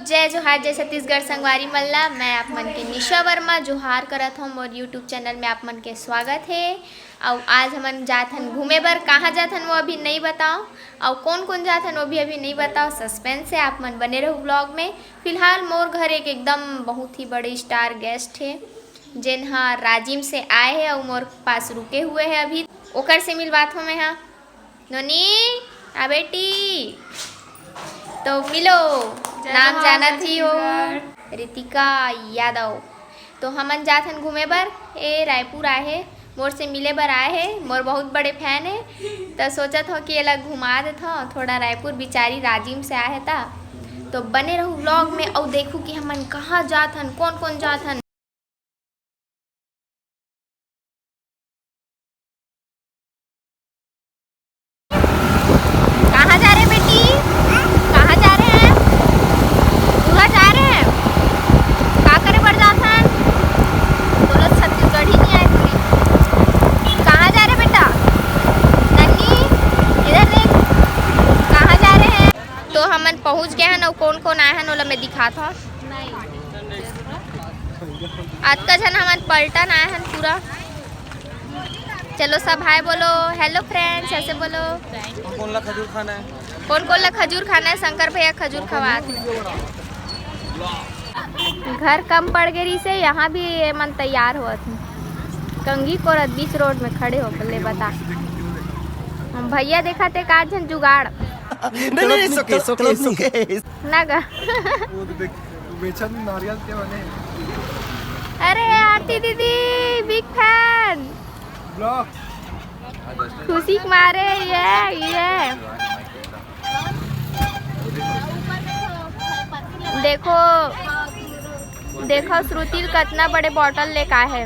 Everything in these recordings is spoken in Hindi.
जय जोहार जय छत्तीसगढ़ संगवारी मल्ला। मैं आप मन के निशा वर्मा जोहार करत हूँ और यूट्यूब चैनल में आप मन के स्वागत है। और आज हमन जात हन घूमे बर, कहाँ जात हन वो अभी नहीं बताओ, और कौन कौन जात हन वो भी अभी नहीं बताओ। सस्पेंस है, आप मन बने रहो ब्लॉग में। फिलहाल मोर घर एक एकदम बहुत ही बड़े स्टार गेस्ट है जिन हाँ राजिम से आए हैं और मोर पास रुके हुए हैं। अभी ओकर से मिलवात हूँ मैं। हाँ नोनी आ बेटी तो मिलो, नाम जाना थी हो रितिका यादव। तो हमन जात हन घूमे बर, ए रायपुर आए है, मोर से मिले बर आए है। मोर बहुत बड़े फैन है तो सोचत हो कि ये लोग घुमा देता हूँ थोड़ा। रायपुर बिचारी राजिम से आए था तो बने रहूँ व्लॉग में और देखूँ कि हमन कहाँ जात हन, कौन कौन जात हन। कहाँ जा रहे बेटी, कहाँ जा रहे हैं? उधर जा रहे हैं, का करे बढ़ जात हन? तो लोग छत्तीसगढ़ ही नहीं आए पूरी। कहाँ जा रहे बेटा? नन्ही इधर देख, कहाँ जा रहे हैं? तो हमन पहुँच गए हन और कौन कौन आए हन ओला मैं दिखाता हूँ। आज का जन हमन पलटन आए हन पूरा। चलो सब हाय बोलो, हेलो फ्रेंड्स ऐसे बोलो। कौन ला खजूर खाना है? कौन कौन ला खजूर खाना है? शंकर भैया खजूर खवा। घर कम पड़ गई से यहाँ भी मन तैयार हुआ थी। कंगी कोरत बीच रोड में खड़े हो ले बता। हम भैया देखा थे का जन जुगाड़ नहीं सोके ना गा। बेचन नारियल के बने। अरे आरती दीदी बिग फैन, ब्लॉग खुशी के मारे ये देखो देखो श्रुति कितना बड़े बोतल लेकर आए है।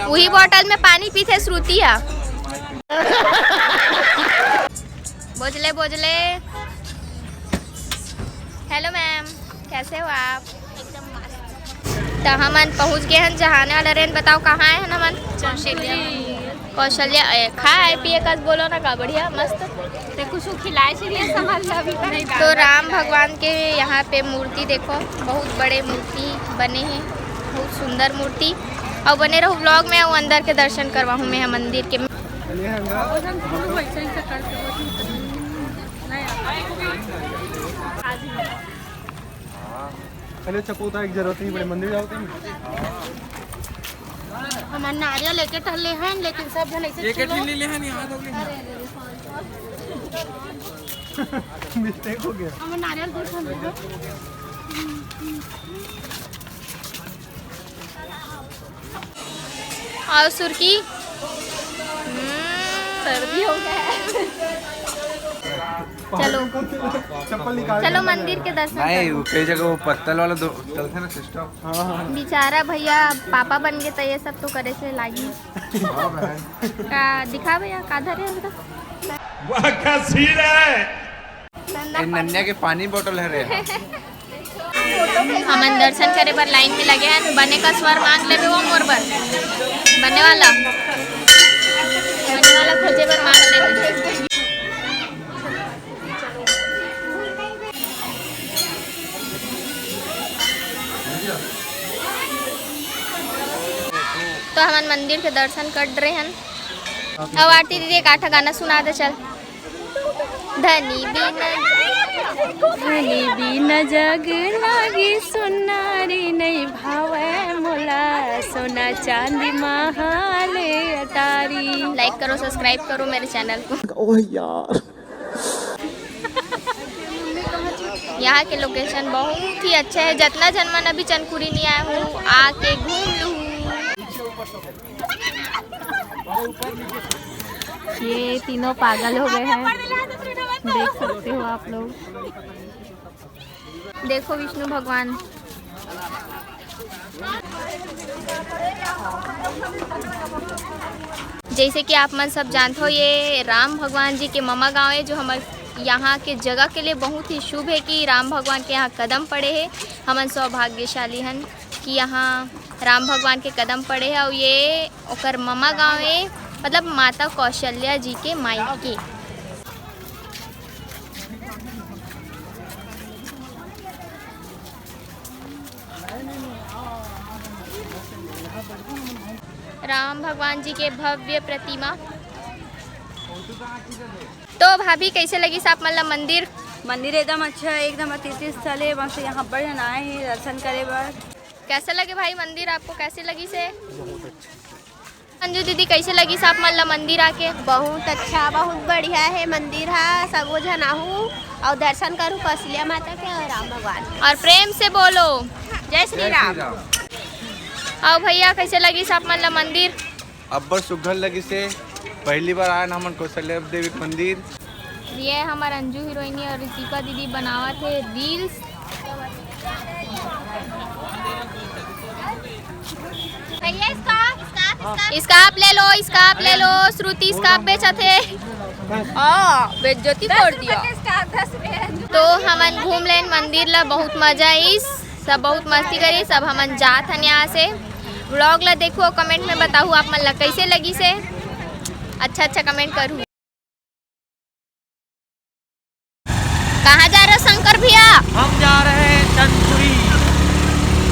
वही बोतल में पानी पीते श्रुति है। बोझले बोझले। हेलो मैम, कैसे हो आप? एकदम मस्त। तो हमन पहुँच गए हैं जहाने वाला रेन। बताओ कहाँ आए हैं हमन? कौशल्या खाए पिए का बोलो ना, का बढ़िया मस्त। देखो सु खिलाए से लिए संभाल अभी नहीं। तो राम भगवान के यहाँ पे मूर्ति देखो, बहुत बड़े मूर्ति बने हैं, बहुत सुंदर मूर्ति। और बने रहो ब्लॉग में और अंदर के दर्शन करवाऊँ मैं मंदिर के। पहले चपोता एक जरूरत नहीं पड़े मंदिर जाओ तुम। हमार नारियल लेके टहले हैं लेकिन सब जन ऐसे एक ले ले हैं यहां तो मिस्टेक हो गया। हमार नारियल दूर हम देखो। और सुर्खी सर्दी हो गया है। चलो चप्पल निकाल। चलो मंदिर के दर्शन नहीं वो कई जगह वो पत्तल वाला दो चलते ना सिस्टम। हाँ बेचारा भैया पापा बन गए तो ये सब तो करे से लागी। का दिखा भैया काधर है वाह क्या सीन है। ये नन्या के पानी बोतल है रे। हमन दर्शन करे पर लाइन में लगे हैं। बने का स्वर मांग ले वो मोर बर बनने वाला खोजे पर मांग ले। तो हमन मंदिर के दर्शन कर रहे हैं। अब आरती दीदी एक आठा गाना सुना दे चल। धनी बिना जग लागी सुनारी नहीं भावे मोला सोना चांदी महाले अटारी। लाइक करो, सब्सक्राइब करो मेरे चैनल को। ओह यार यहाँ के लोकेशन बहुत ही अच्छे है। जितना जनमन अभी चनकुरी नहीं आया हूँ, आके घूम लूँ। ये तीनों पागल हो गए हैं, देख सकते हो आप लोग। देखो विष्णु भगवान। जैसे कि आप मन सब जानते हो ये राम भगवान जी के ममा गांव है, जो हमारे यहाँ के जगह के लिए बहुत ही शुभ है कि राम भगवान के यहाँ कदम पड़े हैं। हमन सौभाग्यशाली हन कि यहाँ राम भगवान के कदम पड़े हैं। और ये ओकर ममा गांव है, मतलब माता कौशल्या जी के मायके। राम भगवान जी के भव्य प्रतिमा। तो भाभी कैसे लगी साप मतलब मंदिर? मंदिर एकदम अच्छा है, एकदम तीर्थ स्थल है। वहाँ से यहाँ पर जन आए हैं दर्शन करे बर। कैसे लगे भाई मंदिर आपको, कैसे लगी से? अंजू दीदी कैसे लगी साप मतलब मंदिर आके? बहुत अच्छा, बहुत बढ़िया है मंदिर है। सबो जन आहू और दर्शन करूँ कौशल्या माता के और राम भगवान। और प्रेम से बोलो जय श्री राम। और भैया कैसे लगी साप मतलब मंदिर? अब्बर सुघर लगी से पहली बार आए हमन कौशल्या देवी के मंदिर। ये हमारे अंजू हीरोइनी और ऋतिका दीदी बनावा थे रील्स। भैया स्कार्फ ले लो, स्कार्फ ले लो। श्रुति स्कार्फ बेचा थे, बेइज्जती कर दिया। तो हमन घूम लेन मंदिर ला, बहुत मजा आई, सब बहुत मस्ती करी, सब हमन जात हन यहाँ से। व्लॉग ला देखो, कमेंट में बताओ आप मन ला कैसे लगी से। अच्छा कमेंट करूँ। कहाँ जा रहे हो शंकर भैया? हम जा रहे हैं चंदपुरी।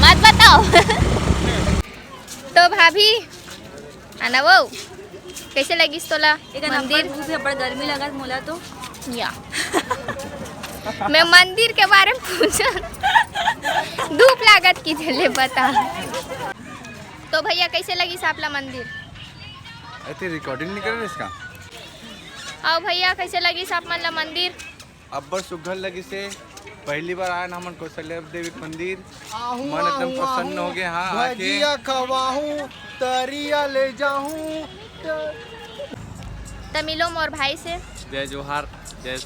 मत बताओ। तो भाभी आना वो कैसे लगी तोला मंदिर? बड़ा गर्मी लगा मोला तो या मैं मंदिर के बारे में पूछा, धूप लागत की झेले बता। तो भैया कैसे लगी सापला मंदिर? ऐसे रिकॉर्डिंग नहीं कर रहे इसका। और भैया कैसे लगी साप मतलब मंदिर? अब्बर सुघर लगी से पहली बार आए हमन कौशल्या देवी के मंदिर। मन एकदम प्रसन्न हो गए। हाँ आके भजिया खवाहूँ, तरिया ले जाऊँ। तो मिलो मोर भाई से। जय जोहार, जय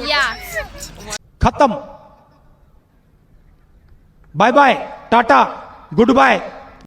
या खत्म। Bye bye, tata, good bye.